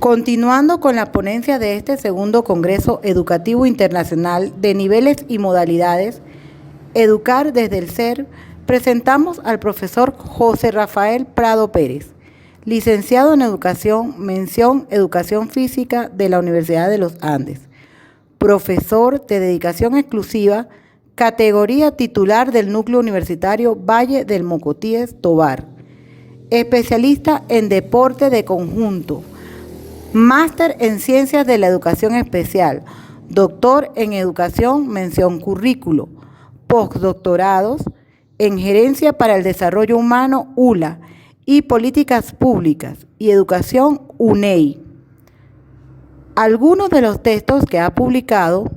Continuando con la ponencia de este segundo Congreso Educativo Internacional de Niveles y Modalidades, Educar desde el Ser, presentamos al profesor José Rafael Prado Pérez, licenciado en Educación, mención Educación Física de la Universidad de los Andes, profesor de dedicación exclusiva, categoría titular del Núcleo Universitario Valle del Mocotíes, Tovar, especialista en deporte de conjunto, máster en Ciencias de la Educación Especial, doctor en Educación, mención Currículo, postdoctorados en Gerencia para el Desarrollo Humano, ULA, y Políticas Públicas y Educación, UNEI. Algunos de los textos que ha publicado: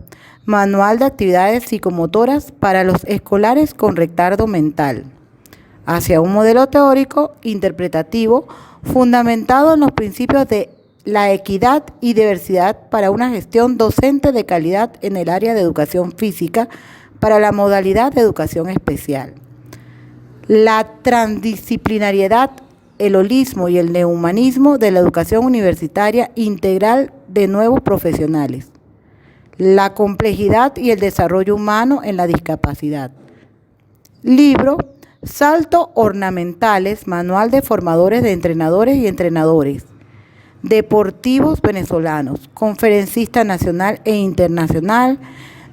Manual de Actividades Psicomotoras para los Escolares con Retardo Mental, hacia un modelo teórico interpretativo fundamentado en los principios de la equidad y diversidad para una gestión docente de calidad en el área de educación física para la modalidad de educación especial. La transdisciplinariedad, el holismo y el neohumanismo de la educación universitaria integral de nuevos profesionales. La complejidad y el desarrollo humano en la discapacidad. Libro Salto Ornamentales, Manual de Formadores de Entrenadores y Entrenadores Deportivos Venezolanos, conferencista nacional e internacional,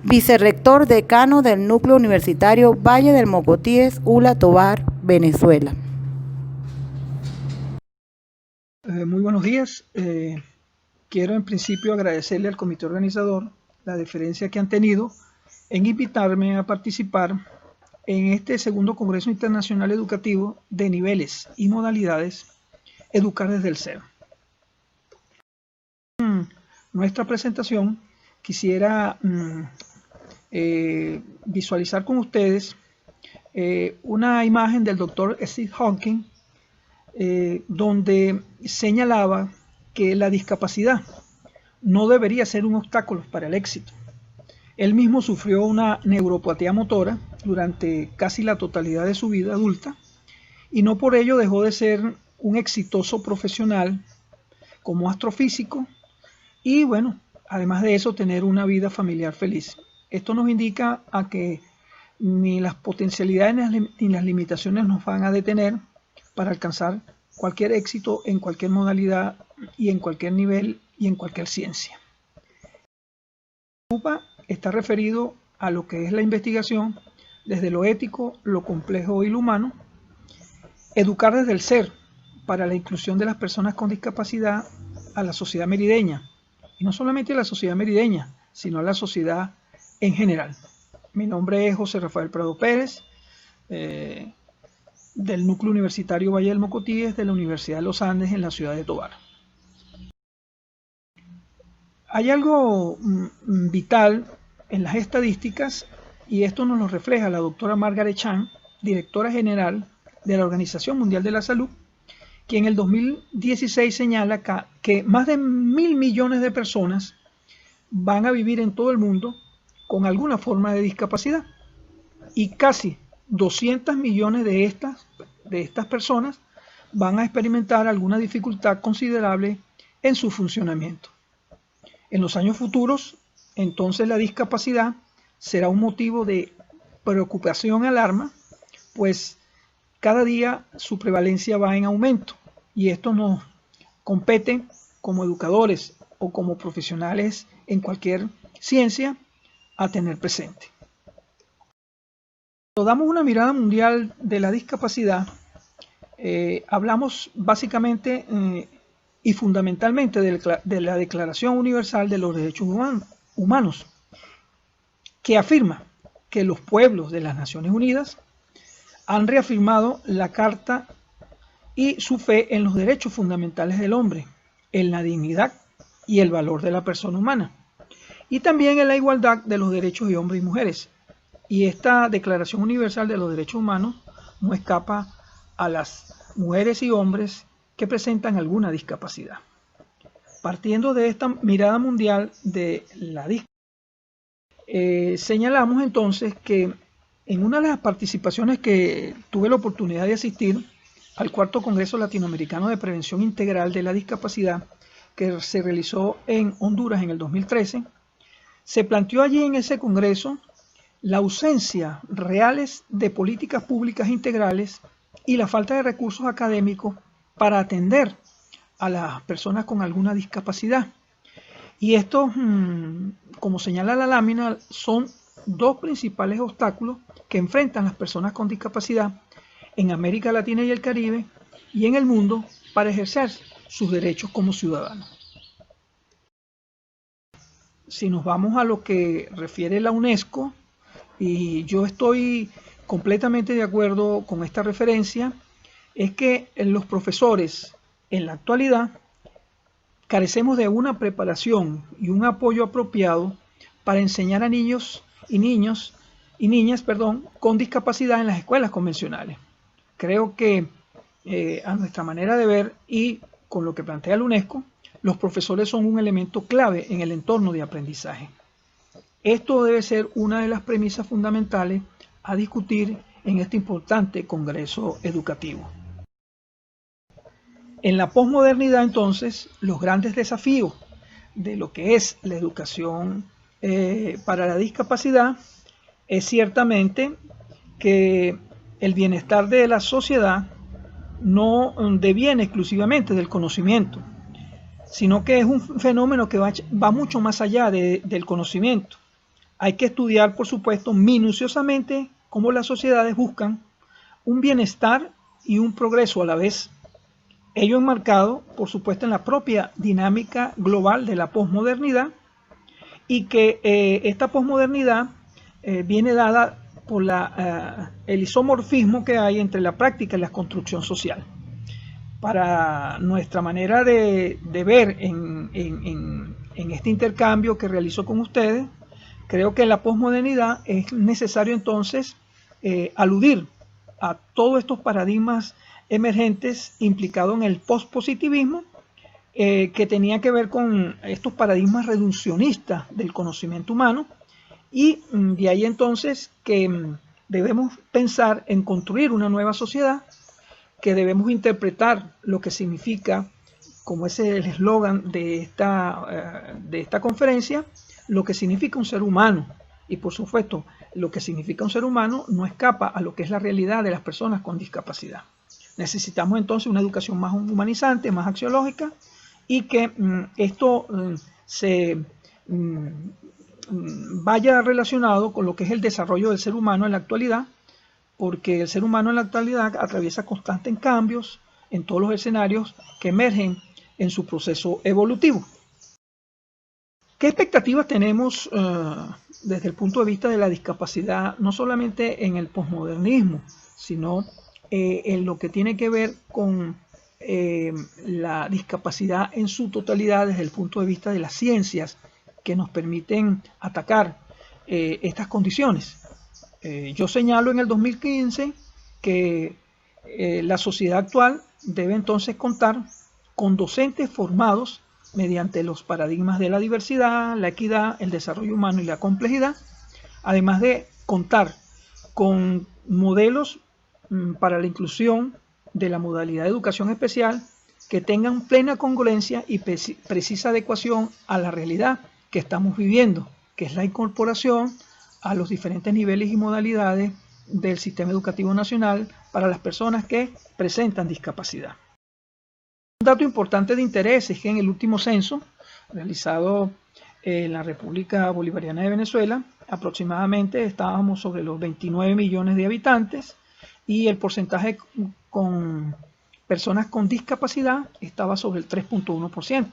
vicerrector decano del Núcleo Universitario Valle del Mocotíes, ULA, Tovar, Venezuela. Muy buenos días. Quiero en principio agradecerle al comité organizador la deferencia que han tenido en invitarme a participar en este segundo Congreso Internacional Educativo de Niveles y Modalidades, Educar desde el Ser. Nuestra presentación quisiera visualizar con ustedes una imagen del doctor Stephen Hawking, donde señalaba que la discapacidad no debería ser un obstáculo para el éxito. Él mismo sufrió una neuropatía motora durante casi la totalidad de su vida adulta y no por ello dejó de ser un exitoso profesional como astrofísico y, bueno, además de eso, tener una vida familiar feliz. Esto nos indica a que ni las potencialidades ni las limitaciones nos van a detener para alcanzar cualquier éxito en cualquier modalidad y en cualquier nivel y en cualquier ciencia. UPA está referido a lo que es la investigación desde lo ético, lo complejo y lo humano. Educar desde el ser para la inclusión de las personas con discapacidad a la sociedad merideña. Y no solamente a la sociedad merideña, sino a la sociedad en general. Mi nombre es José Rafael Prado Pérez, del Núcleo Universitario Valle del Mocotíes de la Universidad de los Andes en la ciudad de Tovar. Hay algo vital en las estadísticas y esto nos lo refleja la doctora Margaret Chan, directora general de la Organización Mundial de la Salud, que en el 2016 señala que más de 1.000 millones de personas van a vivir en todo el mundo con alguna forma de discapacidad y casi 200 millones de estas personas van a experimentar alguna dificultad considerable en su funcionamiento. En los años futuros, entonces la discapacidad será un motivo de preocupación y alarma, pues cada día su prevalencia va en aumento y esto nos compete como educadores o como profesionales en cualquier ciencia a tener presente. Cuando damos una mirada mundial de la discapacidad, hablamos básicamente y fundamentalmente de la Declaración Universal de los Derechos Humanos, que afirma que los pueblos de las Naciones Unidas han reafirmado la Carta y su fe en los derechos fundamentales del hombre, en la dignidad y el valor de la persona humana, y también en la igualdad de los derechos de hombres y mujeres. Y esta Declaración Universal de los Derechos Humanos no escapa a las mujeres y hombres que presentan alguna discapacidad. Partiendo de esta mirada mundial de la discapacidad, señalamos entonces que en una de las participaciones que tuve la oportunidad de asistir al 4º Congreso Latinoamericano de Prevención Integral de la Discapacidad, que se realizó en Honduras en el 2013, se planteó allí en ese congreso la ausencia reales de políticas públicas integrales y la falta de recursos académicos para atender a las personas con alguna discapacidad. Y estos, como señala la lámina, son dos principales obstáculos que enfrentan las personas con discapacidad en América Latina y el Caribe y en el mundo para ejercer sus derechos como ciudadanos. Si nos vamos a lo que refiere la UNESCO, y yo estoy completamente de acuerdo con esta referencia, es que los profesores en la actualidad carecemos de una preparación y un apoyo apropiado para enseñar a niños y niñas con discapacidad en las escuelas convencionales. Creo que a nuestra manera de ver y con lo que plantea la UNESCO, los profesores son un elemento clave en el entorno de aprendizaje. Esto debe ser una de las premisas fundamentales a discutir en este importante congreso educativo. En la posmodernidad, entonces, los grandes desafíos de lo que es la educación para la discapacidad es ciertamente que el bienestar de la sociedad no deviene exclusivamente del conocimiento, sino que es un fenómeno que va mucho más allá del conocimiento. Hay que estudiar, por supuesto, minuciosamente cómo las sociedades buscan un bienestar y un progreso a la vez. Ello enmarcado, por supuesto, en la propia dinámica global de la posmodernidad, y que esta posmodernidad viene dada por el isomorfismo que hay entre la práctica y la construcción social. Para nuestra manera de ver en este intercambio que realizo con ustedes, creo que en la posmodernidad es necesario entonces aludir a todos estos paradigmas emergentes implicados en el pospositivismo, que tenía que ver con estos paradigmas reduccionistas del conocimiento humano, y de ahí entonces que debemos pensar en construir una nueva sociedad, que debemos interpretar lo que significa, como es el eslogan de esta conferencia, lo que significa un ser humano. Y por supuesto, lo que significa un ser humano no escapa a lo que es la realidad de las personas con discapacidad. Necesitamos entonces una educación más humanizante, más axiológica, y que esto vaya relacionado con lo que es el desarrollo del ser humano en la actualidad, porque el ser humano en la actualidad atraviesa constantes cambios en todos los escenarios que emergen en su proceso evolutivo. ¿Qué expectativas tenemos desde el punto de vista de la discapacidad, no solamente en el posmodernismo, sino en lo que tiene que ver con la discapacidad en su totalidad desde el punto de vista de las ciencias que nos permiten atacar estas condiciones? Yo señalo en el 2015 que la sociedad actual debe entonces contar con docentes formados mediante los paradigmas de la diversidad, la equidad, el desarrollo humano y la complejidad, además de contar con modelos para la inclusión de la modalidad de educación especial que tengan plena congruencia y precisa adecuación a la realidad que estamos viviendo, que es la incorporación a los diferentes niveles y modalidades del sistema educativo nacional para las personas que presentan discapacidad. Un dato importante de interés es que en el último censo realizado en la República Bolivariana de Venezuela, aproximadamente estábamos sobre los 29 millones de habitantes, y el porcentaje con personas con discapacidad estaba sobre el 3.1%.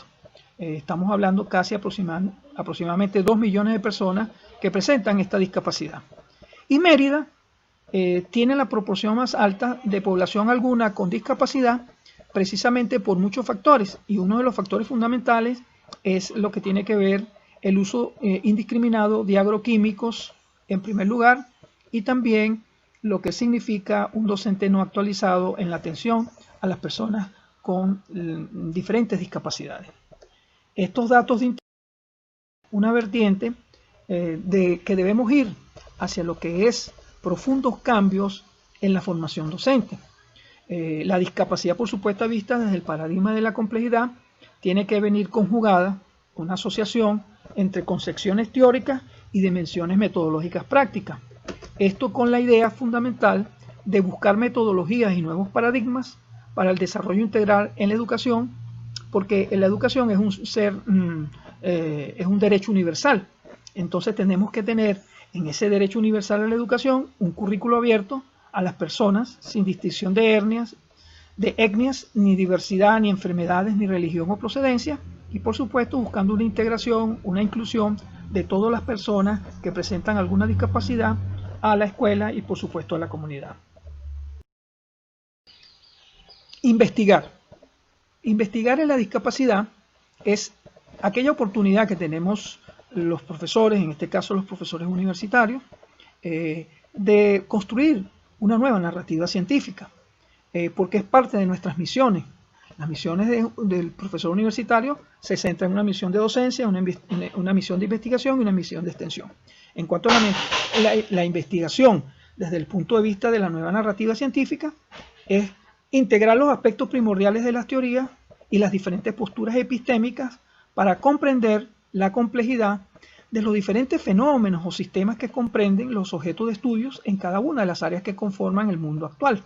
Estamos hablando casi aproximadamente 2 millones de personas que presentan esta discapacidad. Y Mérida tiene la proporción más alta de población alguna con discapacidad, precisamente por muchos factores, y uno de los factores fundamentales es lo que tiene que ver el uso indiscriminado de agroquímicos en primer lugar, y también lo que significa un docente no actualizado en la atención a las personas con diferentes discapacidades. Estos datos de una vertiente de que debemos ir hacia lo que es profundos cambios en la formación docente. La discapacidad, por supuesto, vista desde el paradigma de la complejidad, tiene que venir conjugada una asociación entre concepciones teóricas y dimensiones metodológicas prácticas. Esto con la idea fundamental de buscar metodologías y nuevos paradigmas para el desarrollo integral en la educación, porque la educación es un derecho universal. Entonces tenemos que tener en ese derecho universal a la educación un currículo abierto a las personas sin distinción de etnias, ni diversidad, ni enfermedades, ni religión o procedencia, y por supuesto buscando una integración, una inclusión de todas las personas que presentan alguna discapacidad a la escuela y por supuesto a la comunidad. Investigar. Investigar en la discapacidad es aquella oportunidad que tenemos los profesores, en este caso los profesores universitarios, de construir una nueva narrativa científica, porque es parte de nuestras misiones. Las misiones del profesor universitario se centran en una misión de docencia, una misión de investigación y una misión de extensión. En cuanto a la investigación desde el punto de vista de la nueva narrativa científica, es integrar los aspectos primordiales de las teorías y las diferentes posturas epistémicas para comprender la complejidad de los diferentes fenómenos o sistemas que comprenden los objetos de estudios en cada una de las áreas que conforman el mundo actual.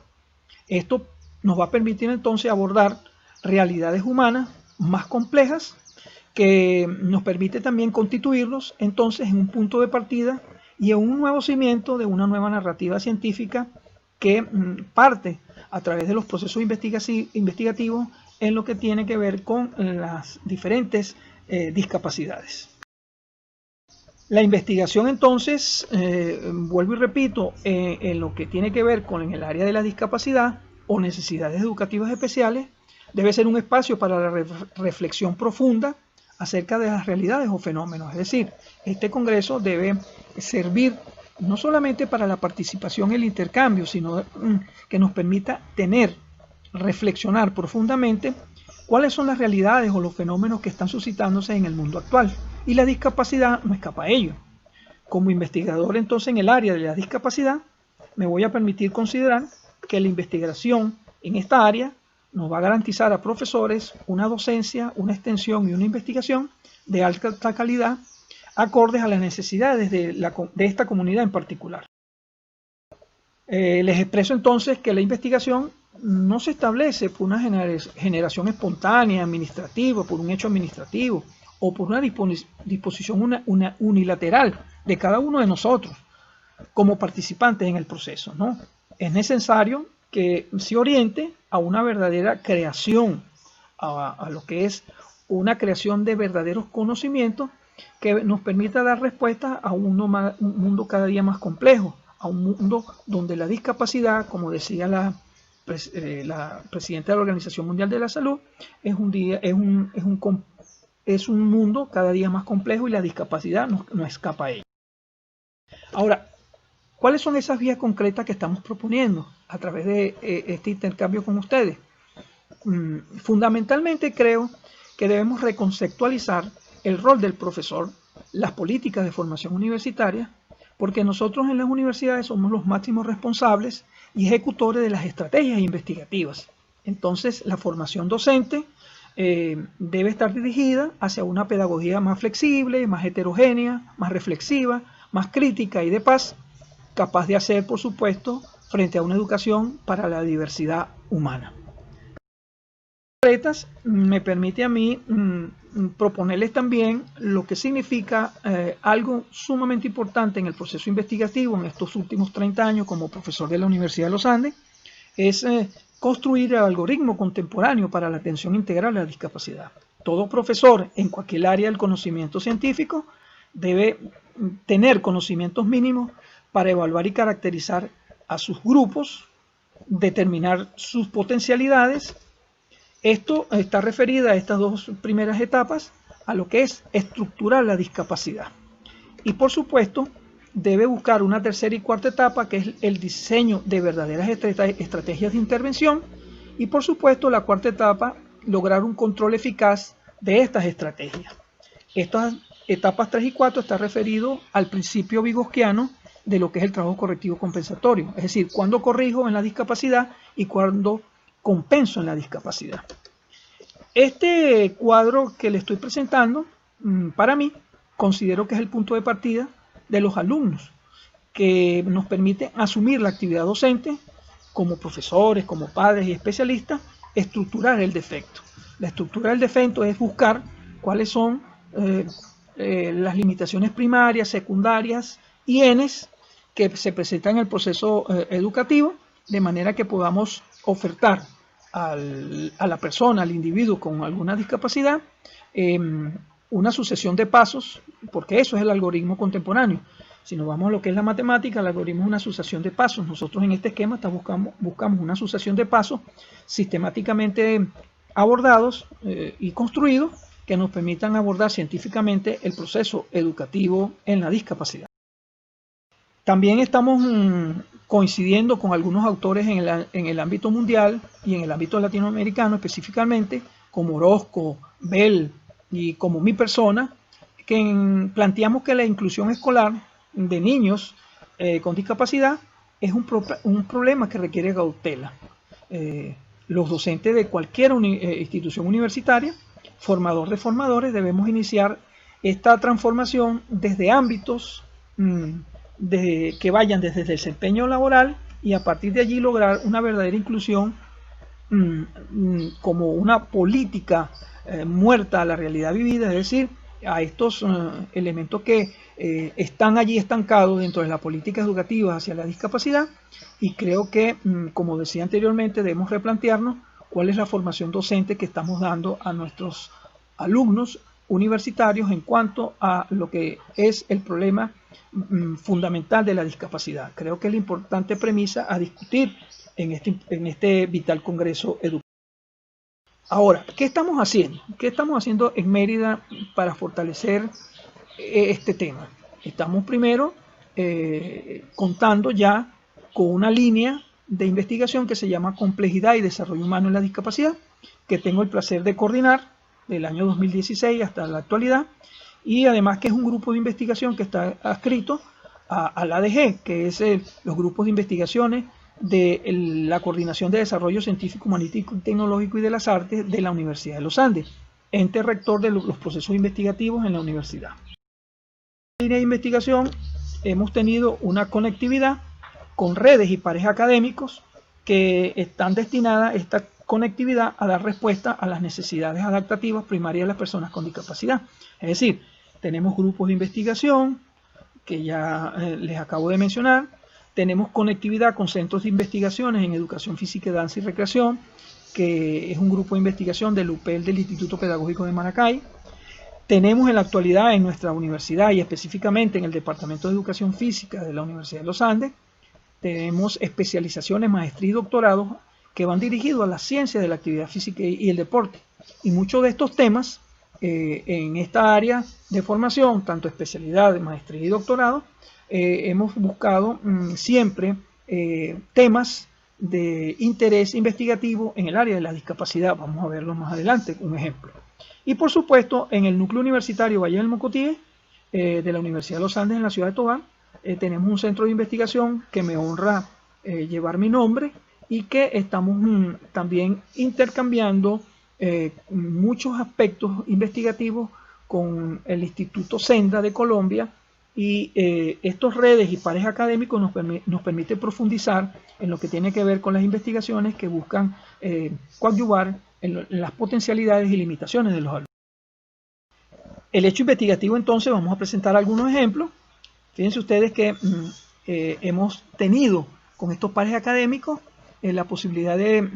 Esto nos va a permitir entonces abordar realidades humanas más complejas, que nos permite también constituirnos entonces en un punto de partida y en un nuevo cimiento de una nueva narrativa científica que parte a través de los procesos investigativos en lo que tiene que ver con las diferentes discapacidades. La investigación entonces, vuelvo y repito, en lo que tiene que ver con el área de la discapacidad o necesidades educativas especiales, debe ser un espacio para la reflexión profunda acerca de las realidades o fenómenos. Es decir, este congreso debe servir no solamente para la participación y el intercambio, sino que nos permita reflexionar profundamente cuáles son las realidades o los fenómenos que están suscitándose en el mundo actual. Y la discapacidad no escapa a ello. Como investigador entonces en el área de la discapacidad, me voy a permitir considerar que la investigación en esta área nos va a garantizar a profesores una docencia, una extensión y una investigación de alta calidad acordes a las necesidades de esta comunidad en particular. Les expreso entonces que la investigación no se establece por una generación espontánea, administrativa, por un hecho administrativo o por una disposición unilateral de cada uno de nosotros como participantes en el proceso, ¿no? Es necesario que se oriente a una verdadera creación, a lo que es una creación de verdaderos conocimientos que nos permita dar respuesta a un mundo cada día más complejo, a un mundo donde la discapacidad, como decía la presidenta de la Organización Mundial de la Salud, es un mundo cada día más complejo y la discapacidad no escapa a ello. Ahora, ¿cuáles son esas vías concretas que estamos proponiendo a través de este intercambio con ustedes? Fundamentalmente creo que debemos reconceptualizar el rol del profesor, las políticas de formación universitaria, porque nosotros en las universidades somos los máximos responsables y ejecutores de las estrategias investigativas. Entonces, la formación docente debe estar dirigida hacia una pedagogía más flexible, más heterogénea, más reflexiva, más crítica y de paz, capaz de hacer, por supuesto, frente a una educación para la diversidad humana. Me permite a mí proponerles también lo que significa algo sumamente importante en el proceso investigativo en estos últimos 30 años como profesor de la Universidad de los Andes, es construir el algoritmo contemporáneo para la atención integral a la discapacidad. Todo profesor en cualquier área del conocimiento científico debe tener conocimientos mínimos para evaluar y caracterizar a sus grupos, determinar sus potencialidades. Esto está referido a estas dos primeras etapas, a lo que es estructurar la discapacidad. Y por supuesto, debe buscar una tercera y cuarta etapa, que es el diseño de verdaderas estrategias de intervención. Y por supuesto, la cuarta etapa, lograr un control eficaz de estas estrategias. Estas etapas 3 y 4 está referido al principio vygotsquiano de lo que es el trabajo correctivo compensatorio. Es decir, cuándo corrijo en la discapacidad y cuándo compenso en la discapacidad. Este cuadro que le estoy presentando, para mí, considero que es el punto de partida de los alumnos, que nos permite asumir la actividad docente como profesores, como padres y especialistas, estructurar el defecto. La estructura del defecto es buscar cuáles son las limitaciones primarias, secundarias y Ns que se presentan en el proceso educativo, de manera que podamos ofertar a la persona, al individuo con alguna discapacidad, una sucesión de pasos, porque eso es el algoritmo contemporáneo. Si nos vamos a lo que es la matemática, el algoritmo es una sucesión de pasos. Nosotros en este esquema buscamos una sucesión de pasos sistemáticamente abordados y construidos que nos permitan abordar científicamente el proceso educativo en la discapacidad. También estamos coincidiendo con algunos autores en el ámbito mundial y en el ámbito latinoamericano específicamente, como Orozco, Bell y como mi persona, que planteamos que la inclusión escolar de niños con discapacidad es un problema que requiere cautela. Los docentes de cualquier institución universitaria, formador de formadores, debemos iniciar esta transformación desde ámbitos que vayan desde el desempeño laboral y a partir de allí lograr una verdadera inclusión como una política muerta a la realidad vivida, es decir, a estos elementos que están allí estancados dentro de la política educativa hacia la discapacidad, y creo que, como decía anteriormente, debemos replantearnos cuál es la formación docente que estamos dando a nuestros alumnos universitarios en cuanto a lo que es el problema fundamental de la discapacidad. Creo que es la importante premisa a discutir en este vital congreso educativo. Ahora, ¿qué estamos haciendo? ¿Qué estamos haciendo en Mérida para fortalecer este tema? Estamos primero contando ya con una línea de investigación que se llama Complejidad y Desarrollo Humano en la Discapacidad, que tengo el placer de coordinar del año 2016 hasta la actualidad, y además que es un grupo de investigación que está adscrito al ADG, que es los grupos de investigaciones de la Coordinación de Desarrollo Científico, Humanístico, Tecnológico y de las Artes de la Universidad de los Andes, ente rector de los procesos investigativos en la universidad. En la línea de investigación hemos tenido una conectividad con redes y pares académicos que están destinadas a esta conectividad a dar respuesta a las necesidades adaptativas primarias de las personas con discapacidad. Es decir, tenemos grupos de investigación que ya les acabo de mencionar, tenemos conectividad con centros de investigaciones en educación física, danza y recreación, que es un grupo de investigación del UPEL del Instituto Pedagógico de Maracay. Tenemos en la actualidad en nuestra universidad y específicamente en el Departamento de Educación Física de la Universidad de los Andes, tenemos especializaciones, maestría y doctorados que van dirigidos a la ciencia de la actividad física y el deporte. Y muchos de estos temas en esta área de formación, tanto especialidad, maestría y doctorado, hemos buscado siempre temas de interés investigativo en el área de la discapacidad. Vamos a verlo más adelante, un ejemplo. Y por supuesto, en el núcleo universitario Valle del Mocotíes, de la Universidad de los Andes en la ciudad de Tobán, tenemos un centro de investigación que me honra llevar mi nombre y que estamos también intercambiando muchos aspectos investigativos con el Instituto Senda de Colombia, y estas redes y pares académicos nos permiten profundizar en lo que tiene que ver con las investigaciones que buscan coadyuvar en las potencialidades y limitaciones de los alumnos. El hecho investigativo, entonces, vamos a presentar algunos ejemplos. Fíjense ustedes que hemos tenido con estos pares académicos la posibilidad de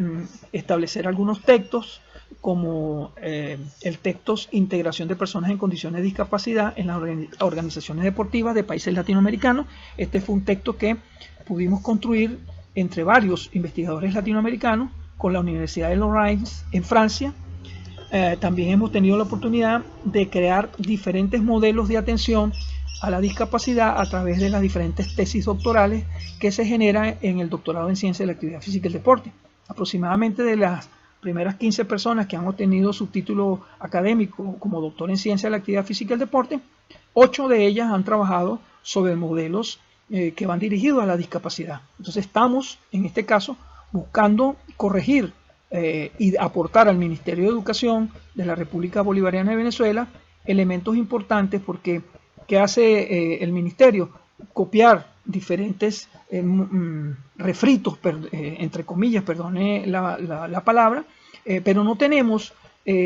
establecer algunos textos, como el texto Integración de Personas en Condiciones de Discapacidad en las organizaciones deportivas de países latinoamericanos. Este fue un texto que pudimos construir entre varios investigadores latinoamericanos con la Universidad de Lorraine en Francia. También hemos tenido la oportunidad de crear diferentes modelos de atención a la discapacidad a través de las diferentes tesis doctorales que se generan en el doctorado en Ciencia de la Actividad Física y el Deporte. Aproximadamente de las primeras 15 personas que han obtenido su título académico como doctor en Ciencia de la Actividad Física y el Deporte, 8 de ellas han trabajado sobre modelos que van dirigidos a la discapacidad. Entonces estamos, en este caso, buscando corregir y aportar al Ministerio de Educación de la República Bolivariana de Venezuela elementos importantes, porque ¿qué hace el Ministerio? Copiar diferentes refritos, entre comillas, perdone la palabra, pero no tenemos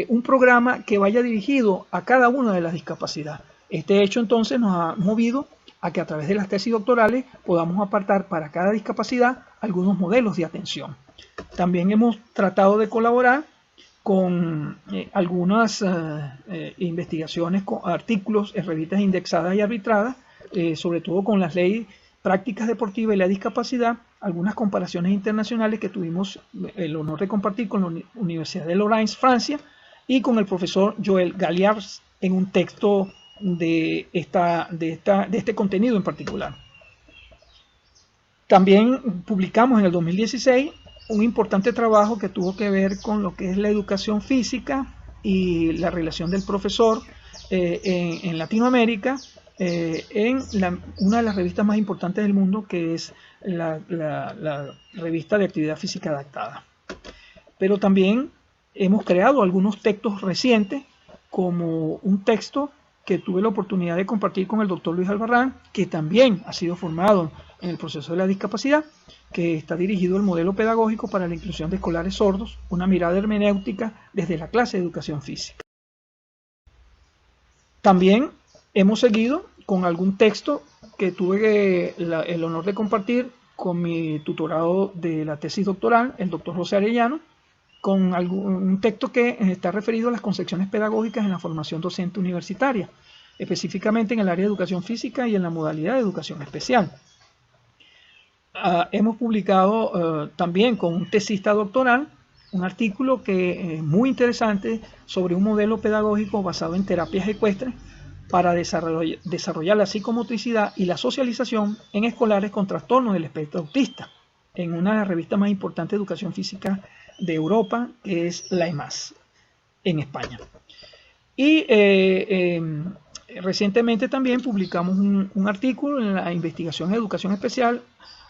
un programa que vaya dirigido a cada una de las discapacidades. Este hecho entonces nos ha movido a que a través de las tesis doctorales podamos apartar para cada discapacidad algunos modelos de atención. También hemos tratado de colaborar con algunas investigaciones, con artículos en revistas indexadas y arbitradas, sobre todo con las leyes prácticas deportivas y la discapacidad, algunas comparaciones internacionales que tuvimos el honor de compartir con la Universidad de Lorraine, Francia, y con el profesor Joel Galliars en un texto de este contenido en particular. También publicamos en el 2016 un importante trabajo que tuvo que ver con lo que es la educación física y la relación del profesor en Latinoamérica, en una de las revistas más importantes del mundo, que es la revista de actividad física adaptada. Pero también hemos creado algunos textos recientes, como un texto que tuve la oportunidad de compartir con el doctor Luis Albarrán, que también ha sido formado en el proceso de la discapacidad, que está dirigido al modelo pedagógico para la inclusión de escolares sordos, una mirada hermenéutica desde la clase de educación física. También hemos seguido con algún texto que tuve el honor de compartir con mi tutorado de la tesis doctoral, el doctor José Arellano, con un texto que está referido a las concepciones pedagógicas en la formación docente universitaria, específicamente en el área de educación física y en la modalidad de educación especial. Hemos publicado también con un tesista doctoral un artículo que es muy interesante sobre un modelo pedagógico basado en terapias ecuestres para desarrollar la psicomotricidad y la socialización en escolares con trastornos del espectro autista, en una de las revistas más importantes de educación física de Europa, que es la EMAS, en España. Y recientemente también publicamos un artículo en la investigación en educación especial,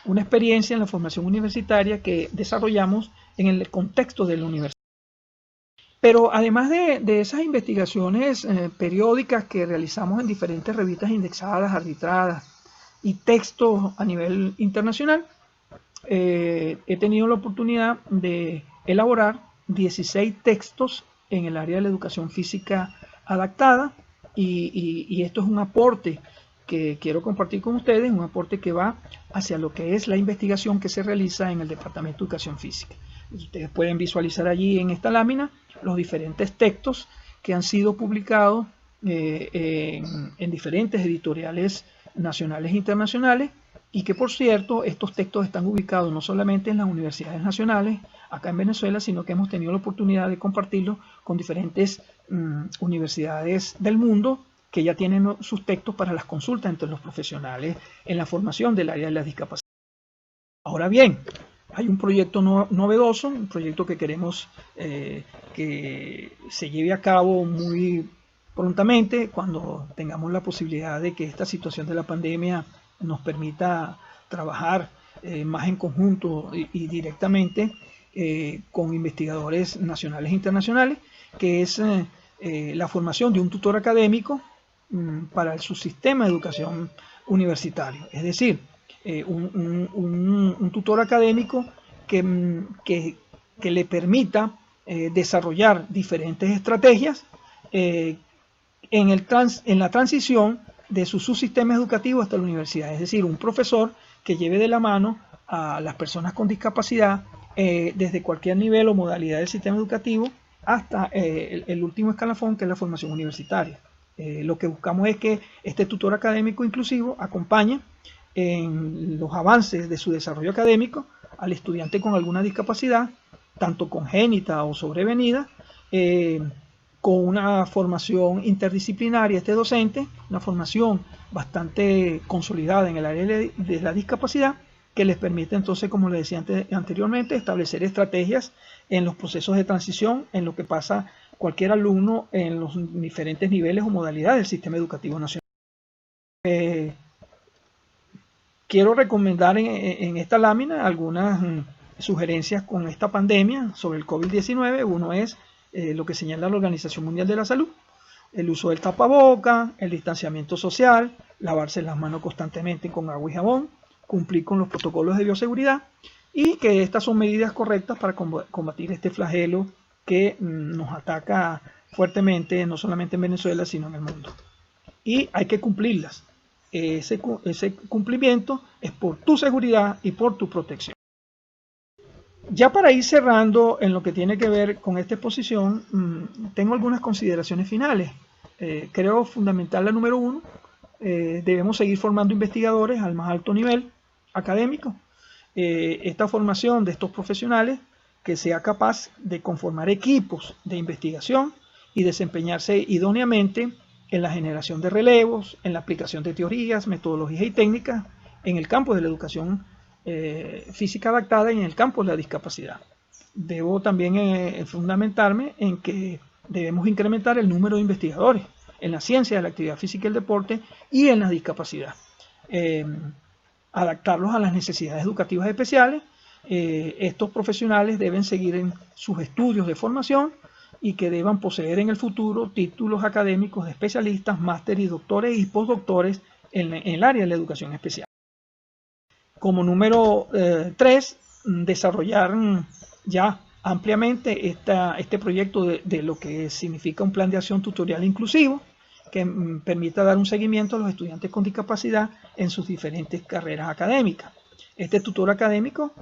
una experiencia en la formación universitaria que desarrollamos en el contexto de la universidad. Pero además de esas investigaciones periódicas que realizamos en diferentes revistas indexadas, arbitradas y textos a nivel internacional, he tenido la oportunidad de elaborar 16 textos en el área de la educación física adaptada, y esto es un aporte que quiero compartir con ustedes, un aporte que va hacia lo que es la investigación que se realiza en el Departamento de Educación Física. Ustedes pueden visualizar allí en esta lámina los diferentes textos que han sido publicados en diferentes editoriales nacionales e internacionales, y que, por cierto, estos textos están ubicados no solamente en las universidades nacionales acá en Venezuela, sino que hemos tenido la oportunidad de compartirlos con diferentes universidades del mundo que ya tienen sus textos para las consultas entre los profesionales en la formación del área de la discapacidad. Ahora bien, hay un proyecto novedoso, un proyecto que queremos que se lleve a cabo muy prontamente, cuando tengamos la posibilidad de que esta situación de la pandemia nos permita trabajar más en conjunto y directamente con investigadores nacionales e internacionales, que es la formación de un tutor académico para el subsistema de educación universitario. Es decir, un tutor académico que le permita desarrollar diferentes estrategias en la transición de su subsistema educativo hasta la universidad. Es decir, un profesor que lleve de la mano a las personas con discapacidad desde cualquier nivel o modalidad del sistema educativo hasta el último escalafón, que es la formación universitaria. Lo que buscamos es que este tutor académico inclusivo acompañe en los avances de su desarrollo académico al estudiante con alguna discapacidad, tanto congénita o sobrevenida, con una formación interdisciplinaria este docente, una formación bastante consolidada en el área de la discapacidad, que les permite entonces, como les decía anteriormente, establecer estrategias en los procesos de transición, en lo que pasa cualquier alumno en los diferentes niveles o modalidades del sistema educativo nacional. Quiero recomendar en esta lámina algunas sugerencias con esta pandemia sobre el COVID-19. Uno es lo que señala la Organización Mundial de la Salud: el uso del tapaboca, el distanciamiento social, lavarse las manos constantemente con agua y jabón, cumplir con los protocolos de bioseguridad, y que estas son medidas correctas para combatir este flagelo que nos ataca fuertemente, no solamente en Venezuela, sino en el mundo. Y hay que cumplirlas. Ese cumplimiento es por tu seguridad y por tu protección. Ya para ir cerrando en lo que tiene que ver con esta exposición, tengo algunas consideraciones finales. Creo fundamental la número 1. Debemos seguir formando investigadores al más alto nivel académico. Esta formación de estos profesionales que sea capaz de conformar equipos de investigación y desempeñarse idóneamente en la generación de relevos, en la aplicación de teorías, metodologías y técnicas en el campo de la educación física adaptada y en el campo de la discapacidad. Debo también fundamentarme en que debemos incrementar el número de investigadores en la ciencia de la actividad física y el deporte y en la discapacidad. Adaptarlos a las necesidades educativas especiales. Estos profesionales deben seguir en sus estudios de formación y que deban poseer en el futuro títulos académicos de especialistas, másteres, doctores y postdoctores en el área de la educación especial. Como número 3, desarrollar ya ampliamente este proyecto de lo que significa un plan de acción tutorial inclusivo que permita dar un seguimiento a los estudiantes con discapacidad en sus diferentes carreras académicas. Este tutor académico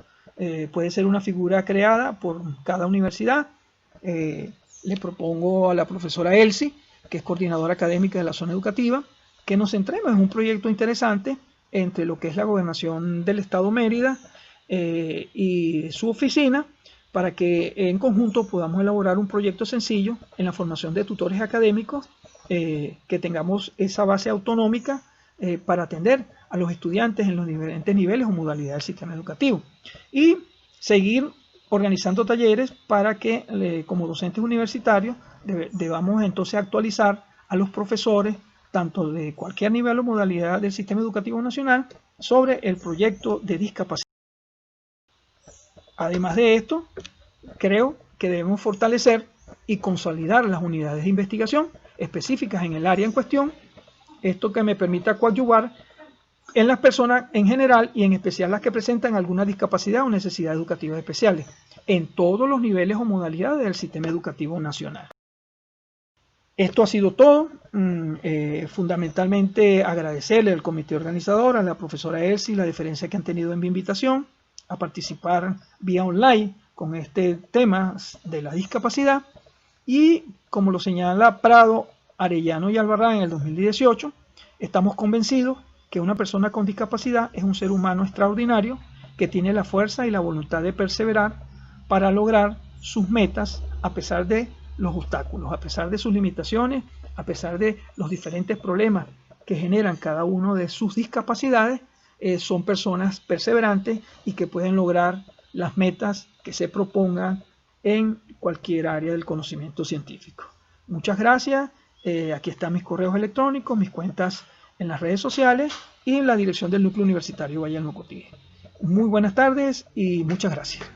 puede ser una figura creada por cada universidad. Le propongo a la profesora Elsie, que es coordinadora académica de la zona educativa, que nos centremos en un proyecto interesante entre lo que es la Gobernación del Estado Mérida y su oficina, para que en conjunto podamos elaborar un proyecto sencillo en la formación de tutores académicos, que tengamos esa base autonómica para atender a los estudiantes en los diferentes niveles o modalidades del sistema educativo, y seguir organizando talleres para que como docentes universitarios debamos entonces actualizar a los profesores tanto de cualquier nivel o modalidad del sistema educativo nacional sobre el proyecto de discapacidad. Además de esto, creo que debemos fortalecer y consolidar las unidades de investigación específicas en el área en cuestión, esto que me permita coadyuvar en las personas en general y en especial las que presentan alguna discapacidad o necesidades educativas especiales, en todos los niveles o modalidades del sistema educativo nacional. Esto ha sido todo. Fundamentalmente agradecerle al comité organizador, a la profesora Elsie, la deferencia que han tenido en mi invitación a participar vía online con este tema de la discapacidad, y como lo señala Prado, Arellano y Albarrán en el 2018, estamos convencidos que una persona con discapacidad es un ser humano extraordinario que tiene la fuerza y la voluntad de perseverar para lograr sus metas a pesar de los obstáculos, a pesar de sus limitaciones, a pesar de los diferentes problemas que generan cada uno de sus discapacidades. Son personas perseverantes y que pueden lograr las metas que se propongan en cualquier área del conocimiento científico. Muchas gracias. Aquí están mis correos electrónicos, mis cuentas en las redes sociales y en la dirección del Núcleo Universitario Valle del Mocotí. Muy buenas tardes y muchas gracias.